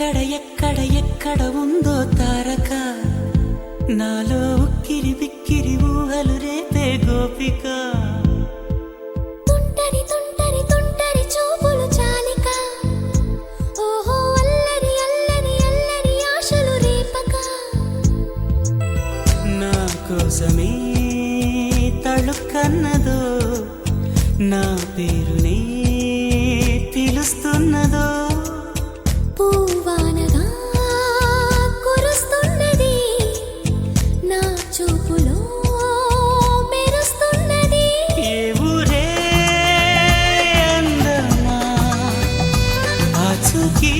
ఎక్కడ ఉందో తారక నాలో ఉక్కిరి బిక్కిరి ఊహలు రేపే గోపిక తుంటరి తుంటరి తుంటరి చూపులు చాలిక ఓహో అల్లరి అల్లరి అల్లరి ఆశలు రేపక నా కోసమే తళుక్కన్నదో నా పేరునే పిలుస్తున్నదో పూవానగా కురుస్తున్నది నా చూపులో మెరుస్తున్నది ఏ ఊరే అందమా ఆచూకీ